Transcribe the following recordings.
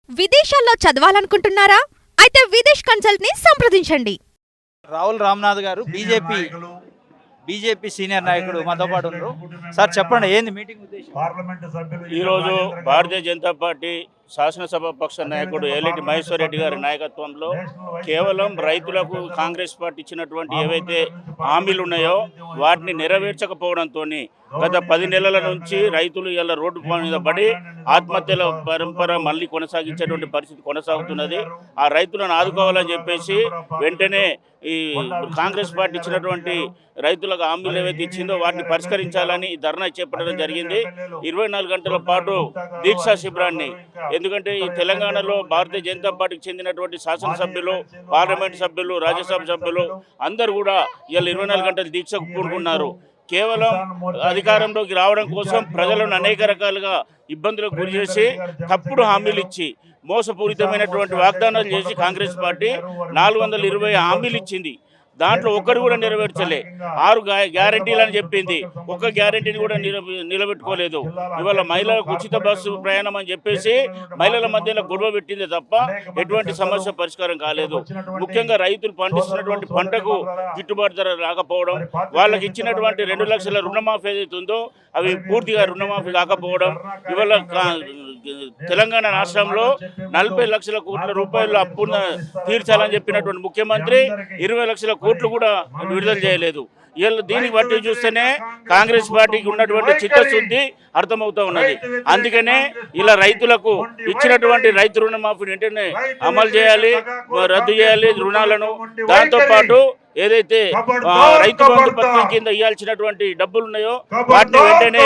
విదేశాల్లో చదవాలనుకుంటున్నారా? అయితే విదేశ్ కన్సల్ట్ ని సంప్రదించండి. రాహుల్ రామ్నాథ్ గారు బీజేపీ సీనియర్ నాయకుడు మాతో పాటు ఉన్నారు. సార్ చెప్పండి, ఏంది మీటింగ్ ఉద్దేశం? ఈరోజు భారతీయ జనతా పార్టీ శాసనసభ పక్ష నాయకుడు ఏలేటి మహేశ్వర్ రెడ్డి గారి నాయకత్వంలో కేవలం రైతులకు కాంగ్రెస్ పార్టీ ఇచ్చినటువంటి ఏవైతే హామీలు ఉన్నాయో వాటిని నెరవేర్చకపోవడంతో గత 10 నెలల నుంచి రైతులు ఇలా రోడ్డు మీద పడి ఆత్మహత్యల పరంపర మళ్ళీ కొనసాగించేటువంటి పరిస్థితి కొనసాగుతున్నది. ఆ రైతులను ఆదుకోవాలని చెప్పేసి వెంటనే ఈ కాంగ్రెస్ పార్టీ ఇచ్చినటువంటి రైతులకు హామీలు ఏవైతే ఇచ్చిందో వాటిని పరిష్కరించాలని ధర్నా చేపట్టడం జరిగింది. 24 గంటల పాటు దీక్షా శిబిరాన్ని, ఎందుకంటే ఈ తెలంగాణలో భారతీయ జనతా పార్టీకి చెందినటువంటి శాసనసభ్యులు, పార్లమెంట్ సభ్యులు, రాజ్యసభ సభ్యులు అందరూ కూడా ఇలా 24 గంటల దీక్షకు కూరుకున్నారు. కేవలం అధికారంలోకి రావడం కోసం ప్రజలను అనేక రకాలుగా ఇబ్బందులకు గురి చేసి తప్పుడు హామీలు ఇచ్చి మోసపూరితమైనటువంటి వాగ్దానాలు చేసి కాంగ్రెస్ పార్టీ 420 హామీలు ఇచ్చింది. దాంట్లో ఒక్కరు కూడా నెరవేర్చలే. 6 గ్యారంటీలు అని చెప్పింది, ఒక్క గ్యారంటీని కూడా నిలబెట్టుకోలేదు. ఇవాళ మహిళలకు ఉచిత బస్సు ప్రయాణం అని చెప్పేసి మహిళల మధ్యలో గొడవ పెట్టిందే తప్ప ఎటువంటి సమస్య పరిష్కారం కాలేదు. ముఖ్యంగా రైతులు పండిస్తున్నటువంటి పంటకు గిట్టుబాటు ధర రాకపోవడం, వాళ్ళకి ఇచ్చినటువంటి 2 లక్షల రుణమాఫీ ఏదైతే ఉందో అవి పూర్తిగా రుణమాఫీ కాకపోవడం, ఇవాళ తెలంగాణ రాష్ట్రంలో 40 లక్షల కోట్ల రూపాయలు అప్పును తీర్చాలని చెప్పినటువంటి ముఖ్యమంత్రి 20 లక్షల కోట్లు కూడా విడుదల చేయలేదు. దీన్ని బట్టి చూస్తేనే కాంగ్రెస్ పార్టీకి ఉన్నటువంటి చిత్తశుద్ధి అర్థమవుతూ ఉన్నది. అందుకనే ఇలా రైతులకు ఇచ్చినటువంటి రైతు రుణమాఫీని వెంటనే అమలు చేయాలి, రద్దు చేయాలి రుణాలను. దాంతోపాటు ఏదైతే రైతు బంధు పథకం కింద ఇవ్వాల్సినటువంటి డబ్బులు ఉన్నాయో వాటిని వెంటనే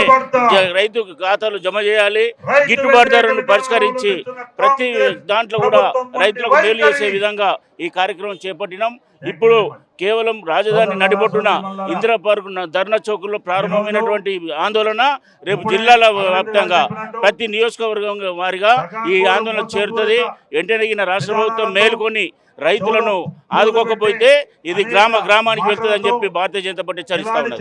రైతు ఖాతాలు జమ చేయాలి. గిట్టుబాటు ధరను పరిష్కరించి ప్రతి దాంట్లో కూడా రైతులకు మేలు చేసే విధంగా ఈ కార్యక్రమం చేపట్టినాం. ఇప్పుడు కేవలం రాజధాని నడిబొట్టున ఇందిరా పార్క్ ధర్నా చౌకుల్లో ప్రారంభమైనటువంటి ఆందోళన రేపు జిల్లాల వ్యాప్తంగా ప్రతి నియోజకవర్గం వారిగా ఈ ఆందోళన చేరుతుంది. వెంటనే రాష్ట్ర ప్రభుత్వం మేలుకొని రైతులను ఆదుకోకపోతే ఇది గ్రామానికి వెళ్తుందని చెప్పి భారతీయ జనతా పార్టీ హెచ్చరిస్తూ ఉన్నది.